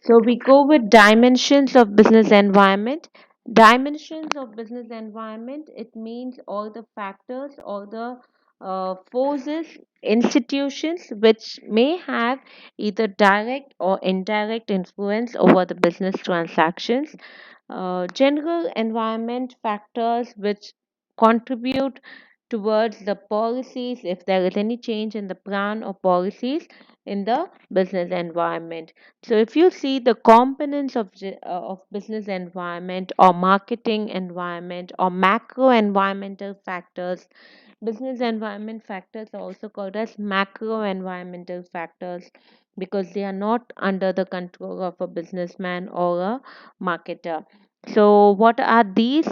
So we go with dimensions of business environment. Dimensions of business environment, it means all the factors, all the forces, institutions which may have either direct or indirect influence over the business transactions. General environment factors which contribute towards the policies if there is any change in the plan or policies in the business environment. So if you see the components of business environment or marketing environment or macro environmental factors, business environment factors are also called as macro environmental factors because they are not under the control of a businessman or a marketer. So what are these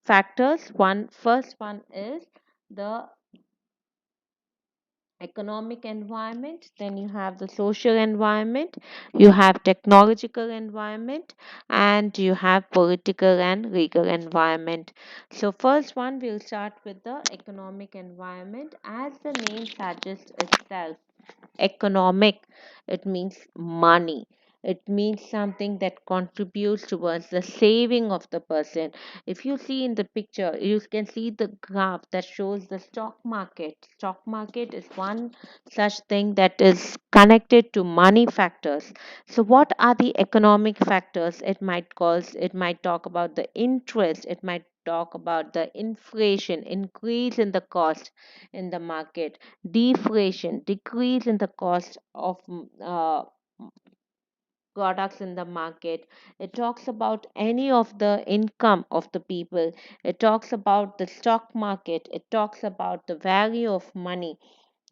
factors? One first one is the economic environment, then you have the social environment, you have technological environment, and you have political and legal environment. So first one, we'll start with the economic environment. As the name suggests itself, economic, it means money, it means something that contributes towards the saving of the person. If you see in the picture, you can see the graph that shows the stock market. Stock market is one such thing that is connected to money factors. So what are the economic factors? It might talk about the interest, it might talk about the inflation, increase in the cost in the market, deflation, decrease in the cost of products in the market. It talks about any of the income of the people. It talks about the stock market. It talks about the value of money.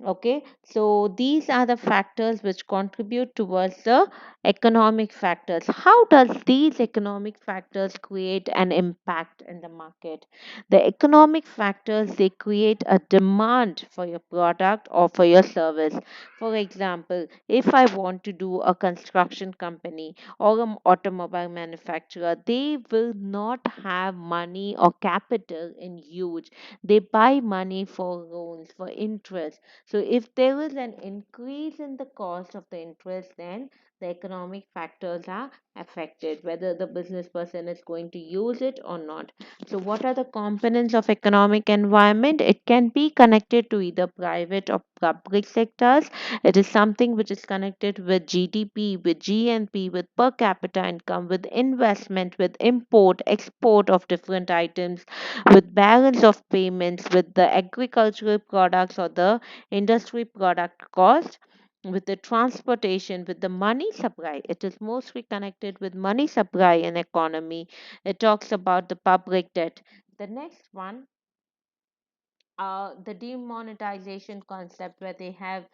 Okay, so these are the factors which contribute towards the economic factors. How does these economic factors create an impact in the market? The economic factors, they create a demand for your product or for your service. For example, if I want to do a construction company or an automobile manufacturer, they will not have money or capital in huge. They buy money for loans, for interest. So if there is an increase in the cost of the interest, then the economic factors are affected, whether the business person is going to use it or not. So what are the components of economic environment? It can be connected to either private or public sectors. It is something which is connected with GDP, with GNP, with per capita income, with investment, with import, export of different items, with balance of payments, with the agricultural products or the industry product cost, with the transportation, with the money supply. It is mostly connected with money supply in economy. It talks about the public debt. The next one, the demonetization concept, where they have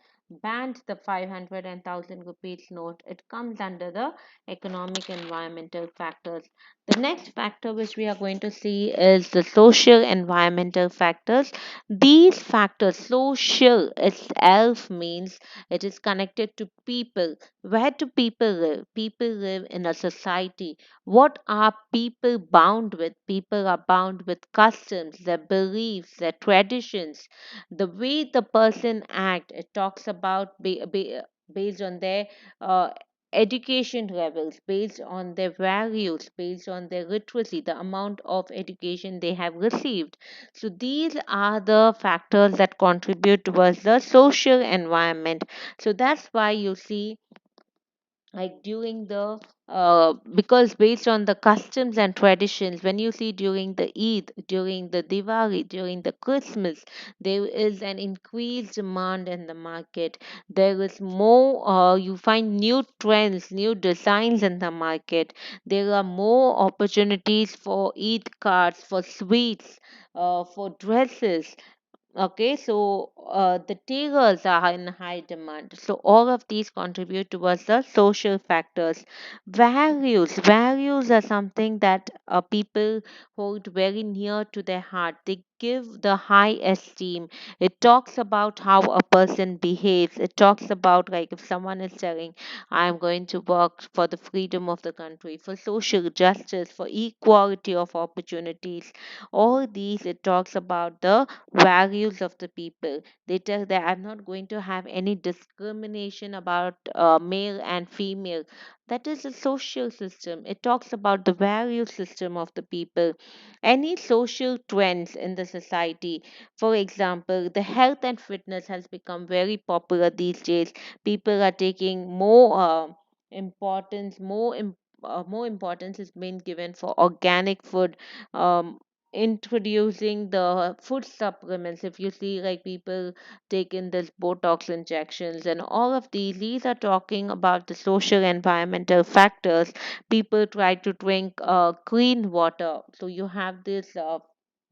banned the 500 and 1000 rupees note. It comes under the economic environmental factors. The next factor which we are going to see is the social environmental factors. These factors, social itself means it is connected to people. Where do people live? People live in a society. What are people bound with? People are bound with customs, their beliefs, their traditions, the way the person act. It talks about based on their uh, education levels, based on their values, based on their literacy, the amount of education they have received. So these are the factors that contribute towards the social environment. So that's why you see, like during the because based on the customs and traditions, when you see during the Eid, during the Diwali, during the Christmas, there is an increased demand in the market. There is more, you find new trends, new designs in the market. There are more opportunities for Eid cards, for sweets, for dresses. Okay, so the tailors are in high demand. So all of these contribute towards the social factors. Values are something that people hold very near to their heart. They give the high esteem. It talks about how a person behaves. It talks about, like, if someone is telling, I'm going to work for the freedom of the country, for social justice, for equality of opportunities. All these, it talks about the values of the people. They tell that I'm not going to have any discrimination about male and female. That is a social system. It talks about the value system of the people. Any social trends in the society. For example, the health and fitness has become very popular these days. People are taking importance, more importance is being given for organic food. Um, Introducing the food supplements. If you see, like, people taken this Botox injections and all of these are talking about the social environmental factors. People try to drink clean water. So you have this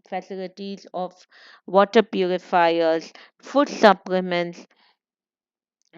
facilities of water purifiers, food supplements.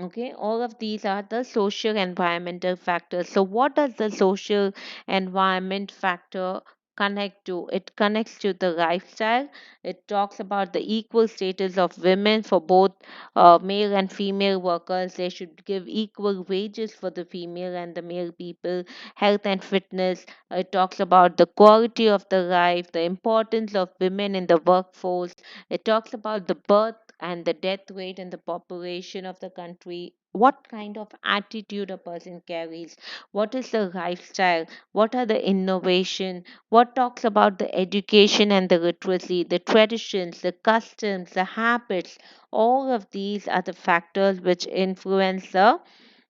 Okay, all of these are the social environmental factors. So, what does the social environment factor connect to? It connects to the lifestyle. It talks about the equal status of women for both male and female workers. They should give equal wages for the female and the male people. Health and fitness. It talks about the quality of the life, the importance of women in the workforce. It talks about the birth and the death rate in the population of the country, what kind of attitude a person carries, what is the lifestyle, what are the innovation, what talks about the education and the literacy, the traditions, the customs, the habits. All of these are the factors which influence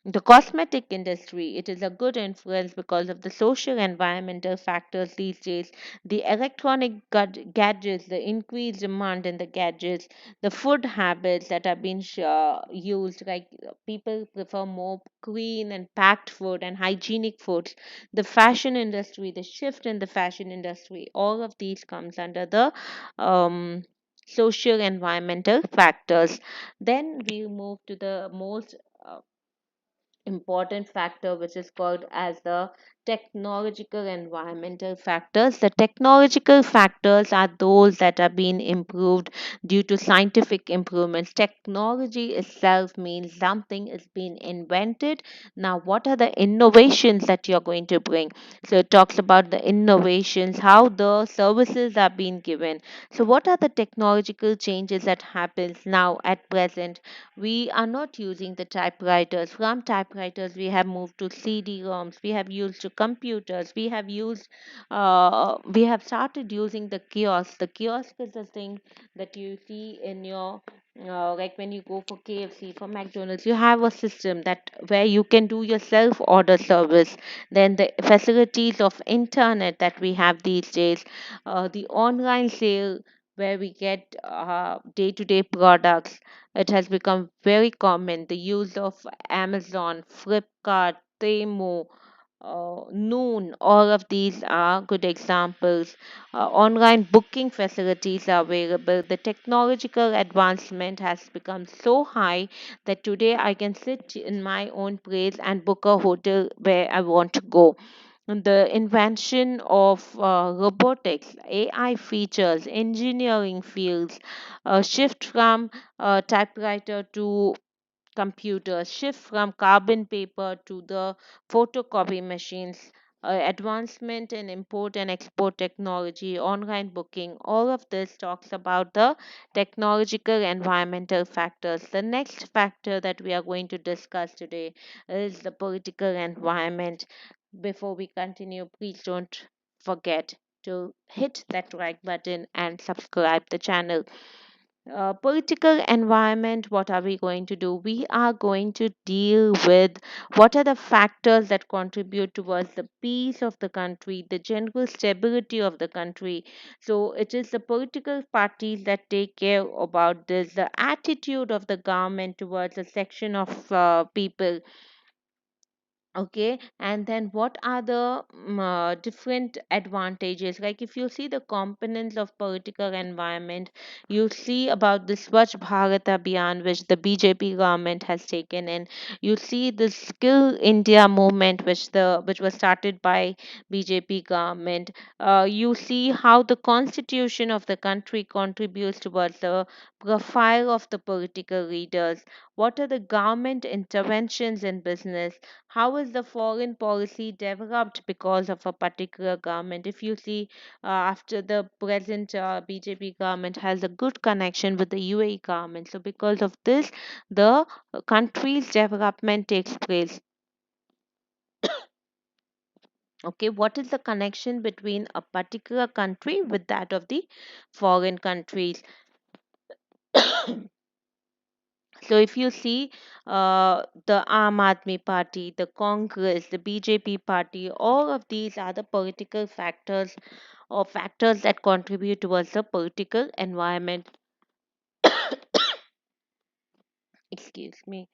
the cosmetic industry. It is a good influence because of the social environmental factors these days. The electronic gadgets, the increased demand in the gadgets, the food habits that are being used, like people prefer more clean and packed food and hygienic foods. The fashion industry, the shift in the fashion industry, all of these comes under the um, social environmental factors. Then we move to the most important factor, which is called as the technological environmental factors. The technological factors are those that are being improved due to scientific improvements. Technology itself means something is being invented. Now, what are the innovations that you're going to bring? So it talks about the innovations, how the services are being given. So what are the technological changes that happens now at present? We are not using the typewriters. From typewriters, we have moved to CD-ROMs. We have used to computers. We have started using the kiosk. The kiosk is the thing that you see in your like when you go for KFC, for McDonald's, you have a system that where you can do your self order service. Then the facilities of internet that we have these days, the online sale where we get day to day products. It has become very common. The use of Amazon, Flipkart, Temu, Noon, all of these are good examples. Online booking facilities are available. The technological advancement has become so high that today I can sit in my own place and book a hotel where I want to go. And the invention of robotics, AI features, engineering fields, shift from typewriter to computers, shift from carbon paper to the photocopy machines, advancement in import and export technology, online booking, all of this talks about the technological environmental factors. The next factor that we are going to discuss today is the political environment. Before we continue, please don't forget to hit that like button and subscribe the channel. Political environment, what are we going to do? We are going to deal with what are the factors that contribute towards the peace of the country, the general stability of the country. So it is the political parties that take care about this, the attitude of the government towards a section of people. Okay, and then what are the different advantages? Like if you see the components of political environment, you see about the Swachh Bharat Abhiyan, which the BJP government has taken in. You see the Skill India movement, which was started by BJP government. You see how the constitution of the country contributes towards the profile of the political leaders. What are the government interventions in business? How is the foreign policy developed because of a particular government? If you see, after the present BJP government has a good connection with the UAE government, so because of this, the country's development takes place. Okay, what is the connection between a particular country with that of the foreign countries? So if you see the Aam Aadmi Party, the Congress, the BJP party, all of these are the political factors or factors that contribute towards the political environment. Excuse me.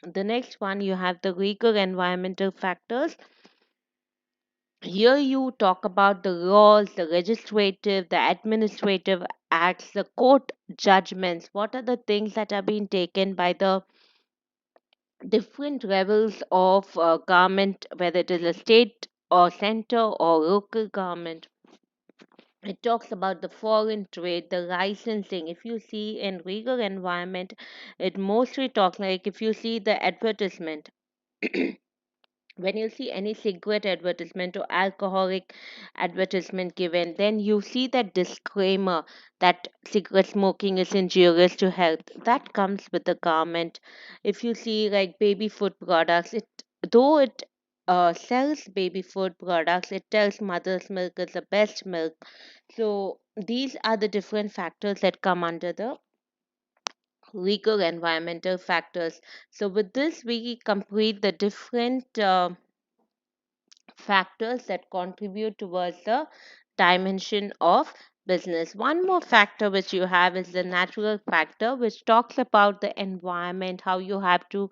The next one, you have the weaker environmental factors. Here you talk about the laws, the legislative, the administrative acts, the court judgments. What are the things that are being taken by the different levels of government, whether it is a state or center or local government? It talks about the foreign trade, the licensing. If you see in legal environment, it mostly talks like if you see the advertisement, when you see any cigarette advertisement or alcoholic advertisement given, then you see that disclaimer that cigarette smoking is injurious to health. That comes with the garment. If you see like baby food products, it though it sells baby food products, it tells mother's milk is the best milk. So these are the different factors that come under the legal environmental factors. So with this, we complete the different factors that contribute towards the dimension of business. One more factor which you have is the natural factor, which talks about the environment, how you have to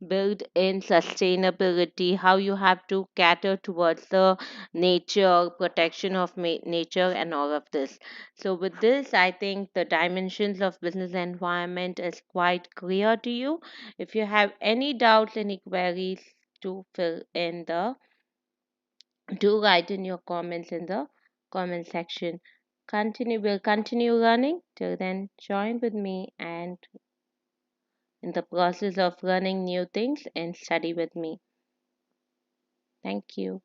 build in sustainability, how you have to cater towards the nature, protection of nature, and all of this. So, with this, I think the dimensions of business environment is quite clear to you. If you have any doubts, any queries, to fill in the do write in your comments in the comment section. We'll continue learning. Till then, join with me and in the process of learning new things and study with me. Thank you.